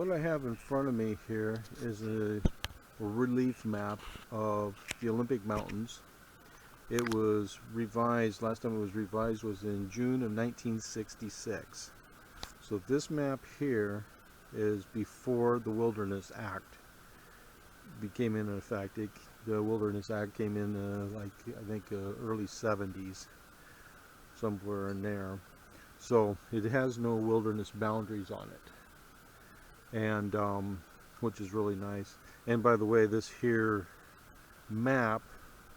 What I have in front of me here is a relief map of the Olympic Mountains. It was revised, last time it was revised was in June of 1966. So this map here is before the Wilderness Act became in effect. The Wilderness Act came in early 70s, somewhere in there. So it has no wilderness boundaries on it, and which is really nice. And by the way, this here map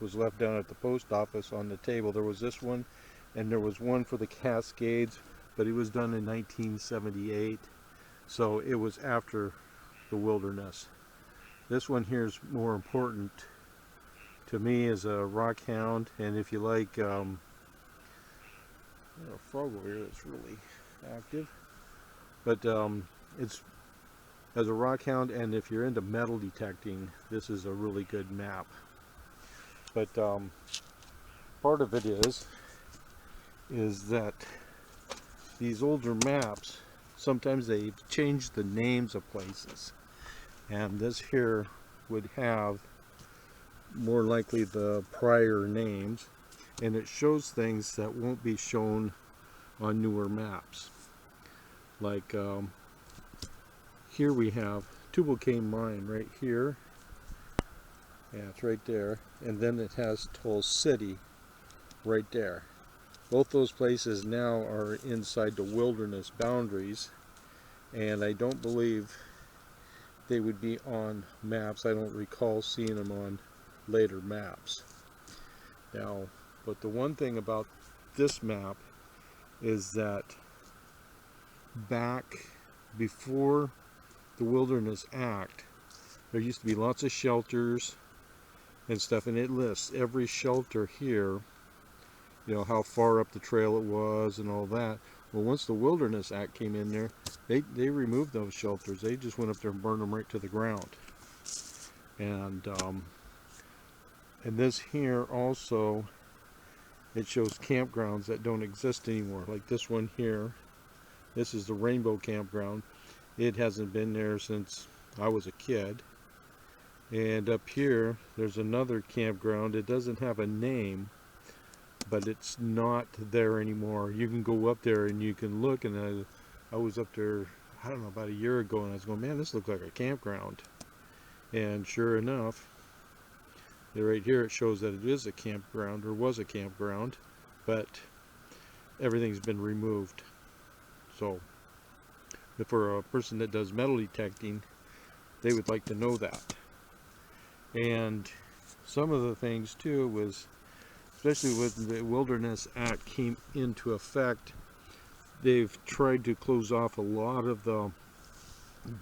was left down at the post office on the table. There was this one, and there was one for the Cascades, but it was done in 1978, so it was after the wilderness. This one here is more important to me as a rock hound, and if you like, a frog over here that's really active, but it's as a rock hound, and if you're into metal detecting, this is a really good map. But part of it is that these older maps, sometimes they change the names of places, and this here would have more likely the prior names, and it shows things that won't be shown on newer maps. Like here we have Tubal-Cain Mine right here. Yeah, it's right there. And then it has Toll City right there. Both those places now are inside the wilderness boundaries, and I don't believe they would be on maps. I don't recall seeing them on later maps. Now, but the one thing about this map is that back before the Wilderness Act, there used to be lots of shelters and stuff, and it lists every shelter here, you know, how far up the trail it was and all that. Well, once the Wilderness Act came in there, they removed those shelters. They just went up there and burned them right to the ground. And this here also, it shows campgrounds that don't exist anymore. Like this one here, this is the Rainbow Campground. It hasn't been there since I was a kid. And up here, there's another campground. It doesn't have a name, but it's not there anymore. You can go up there and you can look, and I was up there, I don't know, about a year ago, and I was going, man, this looks like a campground. And sure enough, right here it shows that it is a campground, or was a campground, but everything's been removed. So for a person that does metal detecting, they would like to know that. And some of the things too was, especially when the Wilderness Act came into effect, they've tried to close off a lot of the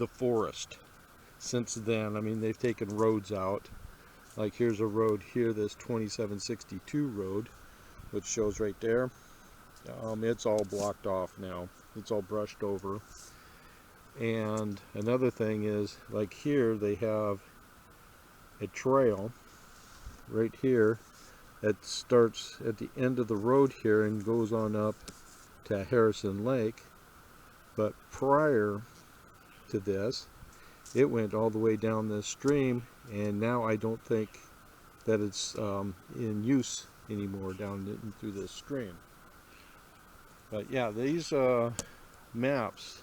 forest since then. I mean, they've taken roads out. Like here's a road here, this 2762 road, which shows right there. It's all blocked off now. It's all brushed over. And another thing is, like here they have a trail right here that starts at the end of the road here and goes on up to Harrison Lake. But prior to this, it went all the way down this stream, and now I don't think that it's in use anymore down through this stream. But yeah, these maps,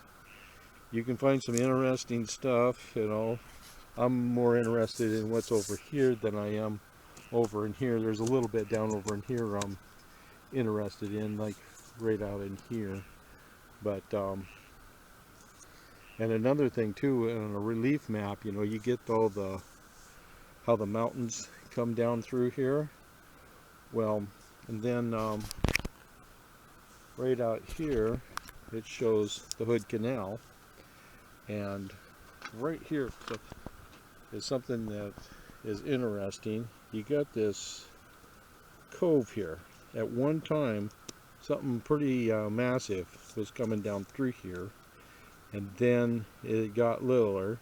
you can find some interesting stuff. You know, I'm more interested in what's over here than I am over in here. There's a little bit down over in here I'm interested in, like right out in here. But and another thing too, on a relief map, you know, you get all how the mountains come down through here. Well, and then right out here it shows the Hood Canal, and right here is something that is interesting. You got this cove here. At one time, something pretty massive was coming down through here, and then it got littler,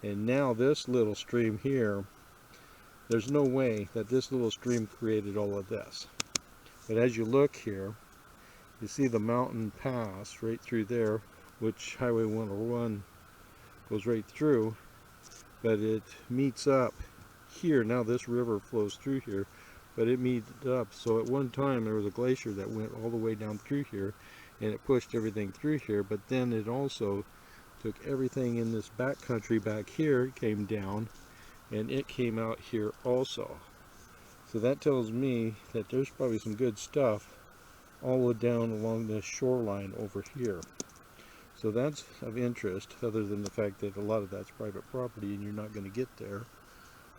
and now this little stream here, there's no way that this little stream created all of this. But as you look here, you see the mountain pass right through there, which Highway 101 goes right through, but it meets up here. Now this river flows through here, but it meets up. So at one time there was a glacier that went all the way down through here, and it pushed everything through here, but then it also took everything in this back country back here, came down, and it came out here also. So that tells me that there's probably some good stuff all the way down along this shoreline over here. So that's of interest, other than the fact that a lot of that's private property and you're not going to get there.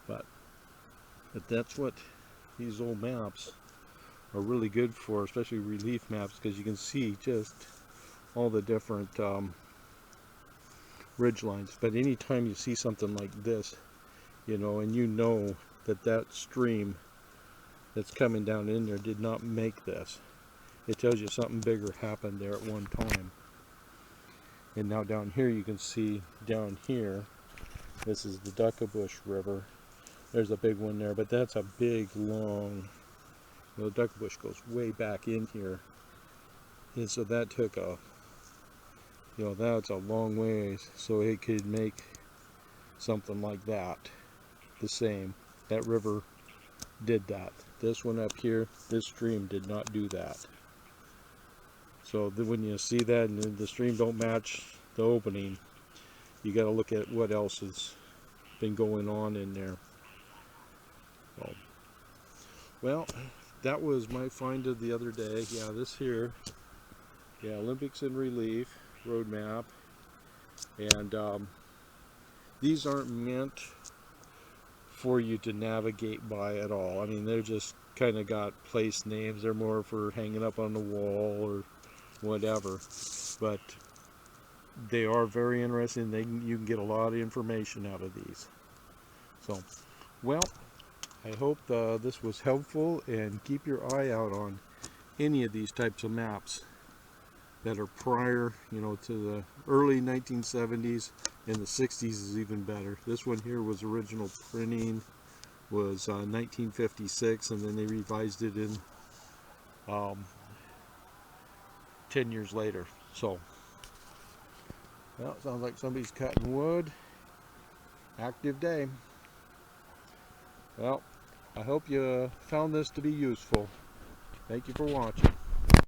But that's what these old maps are really good for, especially relief maps, because you can see just all the different ridge lines. But anytime you see something like this, you know, and you know that that stream that's coming down in there did not make this, it tells you something bigger happened there at one time. And now down here you can see down here, this is the Duckbush River. There's a big one there, but that's a big long, you know, Duckbush goes way back in here. And so that took a, you know, that's a long ways. So it could make something like that the same. That river did that. This one up here, this stream did not do that. So when you see that and the stream don't match the opening, you got to look at what else has been going on in there. So, well, that was my find of the other day. Yeah, this here, yeah, Olympics in Relief road map, and these aren't meant for you to navigate by at all. I mean, they're just kind of got place names. They're more for hanging up on the wall or whatever, but they are very interesting. You can get a lot of information out of these. So, well, I hope this was helpful, and keep your eye out on any of these types of maps that are prior, you know, to the early 1970s, and the 60s is even better. This one here was original printing, was 1956, and then they revised it in 10 years later. So, well, it sounds like somebody's cutting wood. Active day. Well, I hope you found this to be useful. Thank you for watching.